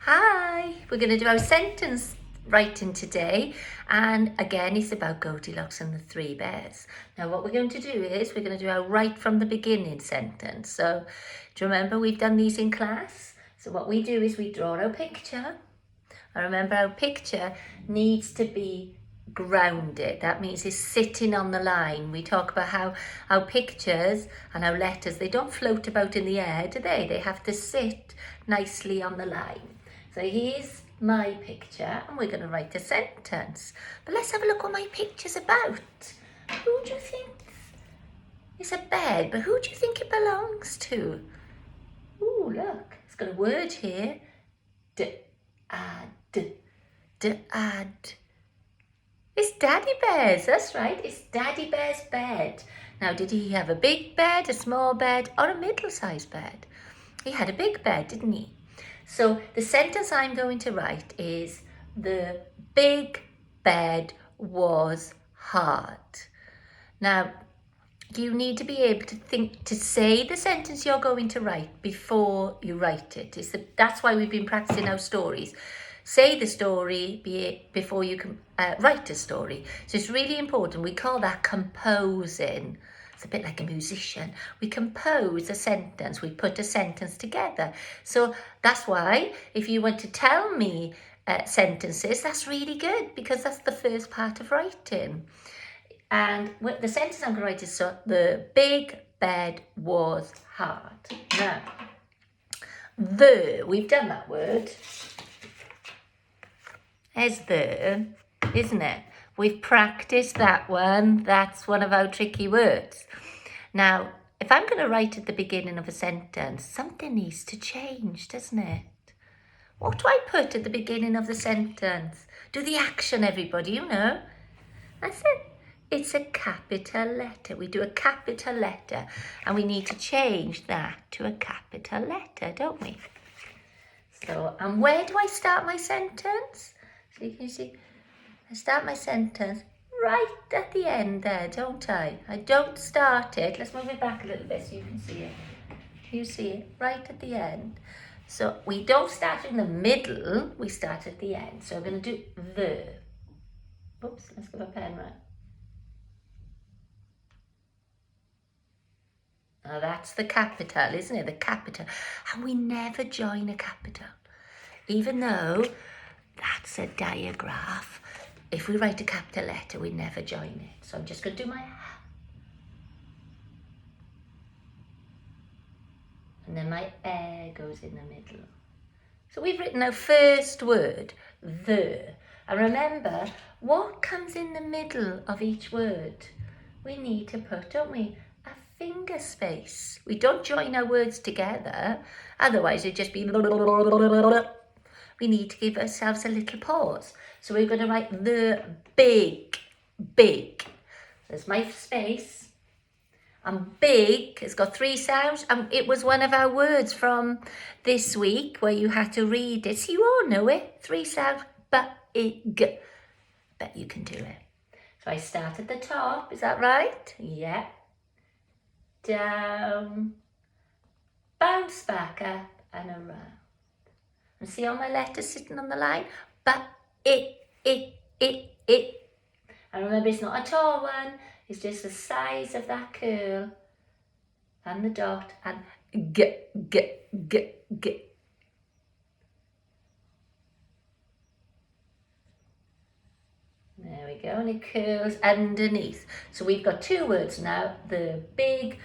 Hi, we're going to do our sentence writing today, and again it's about Goldilocks and the Three Bears. Now what we're going to do is we're going to do our right from the beginning sentence. So do you remember we've done these in class? So what we do is we draw our picture. And remember our picture needs to be grounded. That means it's sitting on the line. We talk about how our pictures and our letters, they don't float about in the air, do they? They have to sit nicely on the line. So here's my picture and we're going to write a sentence. But let's have a look what my picture's about. Who do you think? It's a bed, but who do you think it belongs to? Ooh, look, it's got a word here. D-ad. D-ad. It's Daddy Bear's, that's right, it's Daddy Bear's bed. Now, did he have a big bed, a small bed, or a middle-sized bed? He had a big bed, didn't he? So the sentence I'm going to write is, the big bed was hard. Now, you need to be able to think, to say the sentence you're going to write before you write it. That's why we've been practicing our stories. Say the story before you can write a story. So it's really important. We call that composing. It's a bit like a musician. We compose a sentence. We put a sentence together. So that's why if you want to tell me sentences, that's really good because that's the first part of writing. And the sentence I'm going to write is, so the big bed was hard. Now, we've done that word. There's isn't it? We've practiced that one. That's one of our tricky words. Now, if I'm going to write at the beginning of a sentence, something needs to change, doesn't it? What do I put at the beginning of the sentence? Do the action, everybody, you know. That's it. It's a capital letter. We do a capital letter and we need to change that to a capital letter, don't we? So, and where do I start my sentence? So you can see, I start my sentence right at the end there, don't I? I don't start it. Let's move it back a little bit so you can see it. You see it right at the end. So we don't start in the middle, we start at the end. So I'm going to do the. Oops, let's get my pen right. Now that's the capital, isn't it? The capital. And we never join a capital. Even though that's a diagraph. If we write a capital letter, we never join it. So I'm just going to do my and then my goes in the middle. So we've written our first word, the. And remember, what comes in the middle of each word? We need to put, don't we, a finger space. We don't join our words together, otherwise it'd just be we need to give ourselves a little pause. So we're going to write the big. There's my space. And big, it's got 3 sounds. And it was one of our words from this week where you had to read it. So you all know it. 3 sounds. Big. Bet you can do it. So I start at the top. Is that right? Yeah. Down. Bounce back up and around. And see all my letters sitting on the line? It. And remember, it's not a tall one. It's just the size of that curl. And the dot. And g. There we go. And it curls underneath. So we've got 2 words now. The big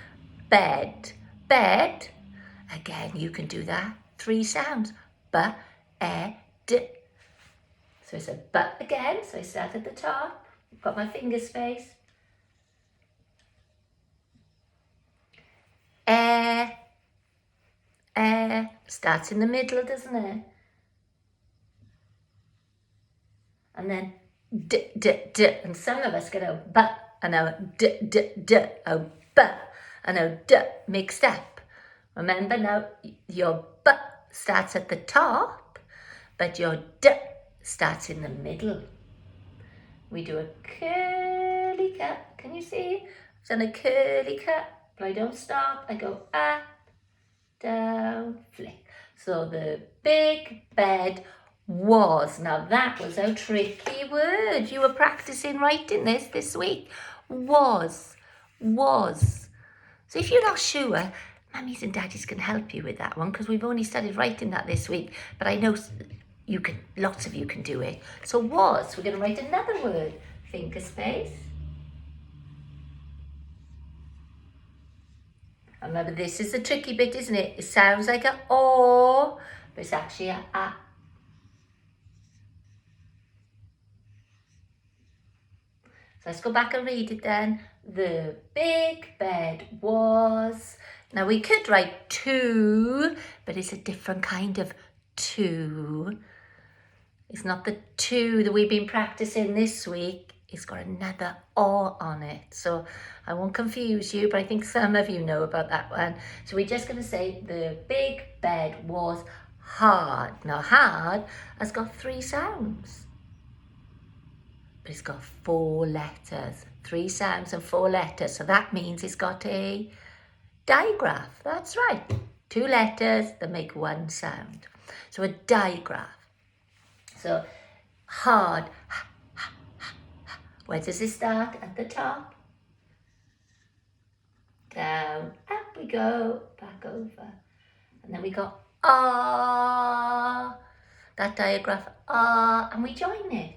bed. Bed. Again, you can do that. 3 sounds. D. So it's a but again. So I start at the top. Got my finger space. Starts in the middle, doesn't it? And then d. And some of us go but and a d. Oh, but and a d mixed up. Remember now, your but starts at the top, but your d starts in the middle. We do a curly cut. Can you see? I've done a curly cut, but I don't stop. I go up, down, flick. So the big bed was. Now that was a tricky word. You were practicing writing this week. Was. So if you're not sure, mummies and daddies can help you with that one because we've only started writing that this week. But I know you can. Lots of you can do it. So was. We're going to write another word. Finger space. Remember, this is the tricky bit, isn't it? It sounds like a O, but it's actually a A. So let's go back and read it then. The big bed was. Now we could write two, but it's a different kind of two. It's not the two that we've been practicing this week. It's got another O on it. So I won't confuse you, but I think some of you know about that one. So we're just going to say the big bed was hard. Now hard has got 3 sounds. But it's got 4 letters. 3 sounds and 4 letters. So that means it's got a digraph. That's right. 2 letters that make 1 sound. So a digraph. So hard. Where does it start? At the top. Down. Up we go. Back over. And then we got ah. That digraph ah. And we join it.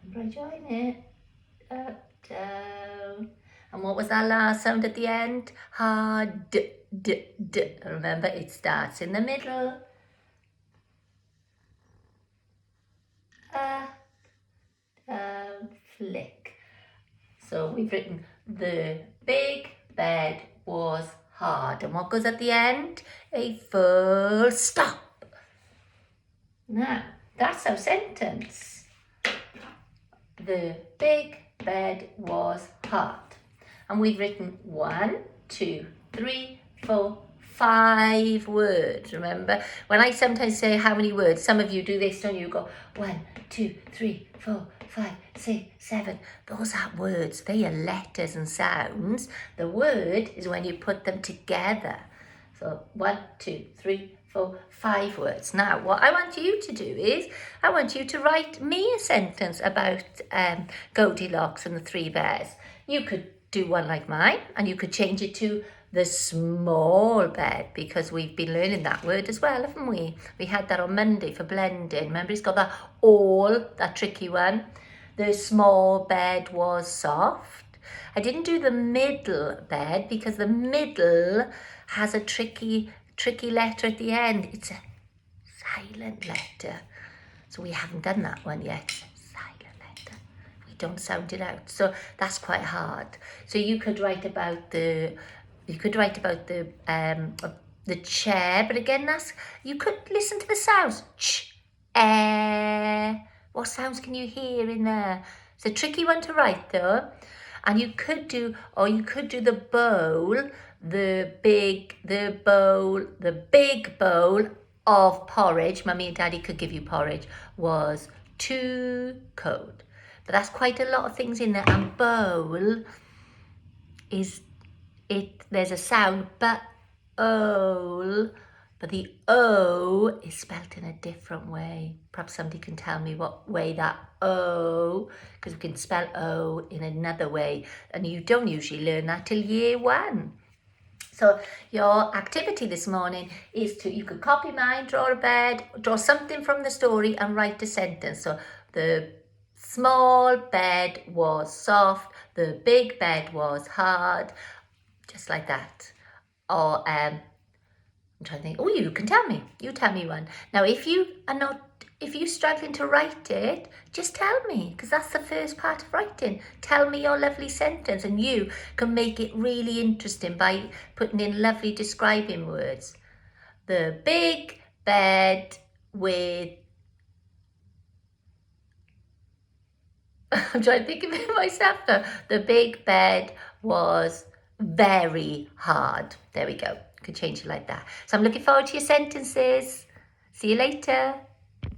Remember I join it. Up, down. And what was that last sound at the end? Hard. D, d, d. Remember it starts in the middle. Down, flick. So we've written the big bed was hard. And what goes at the end? A full stop. Now, that's our sentence. The big bed was hard. And we've written 1, 2, 3, 4, 5 words. Remember, when I sometimes say how many words, some of you do this, don't you? Go 1, 2, 3, 4, 5, 6, 7. Those aren't words. They are letters and sounds. The word is when you put them together. So 1, 2, 3, 4, 5 words. Now, what I want you to do is, I want you to write me a sentence about Goldilocks and the 3 bears. You could do one like mine, and you could change it to the small bed, because we've been learning that word as well, haven't we? We had that on Monday for blending. Remember, it's got that all, that tricky one. The small bed was soft. I didn't do the middle bed because the middle has a tricky letter at the end. It's a silent letter. So we haven't done that one yet. Silent letter. We don't sound it out. So that's quite hard. So you could write about the chair, but again, you could listen to the sounds. Ch, what sounds can you hear in there? It's a tricky one to write though. And you could do the bowl, the big bowl of porridge. Mummy and Daddy could give you porridge. Was too cold. But that's quite a lot of things in there. And bowl is there's a sound, but the O is spelt in a different way. Perhaps somebody can tell me what way that O, because we can spell O in another way, and you don't usually learn that till year 1. So your activity this morning is you could copy mine, draw a bed, draw something from the story and write a sentence. So the small bed was soft, the big bed was hard, just like that. Or I'm trying to think. Oh, you can tell me. You tell me one. Now, if you're struggling to write it, just tell me, because that's the first part of writing. Tell me your lovely sentence, and you can make it really interesting by putting in lovely describing words. The big bed with... I'm trying to think of it myself now. The big bed was very hard. There we go. Could change it like that. So I'm looking forward to your sentences. See you later.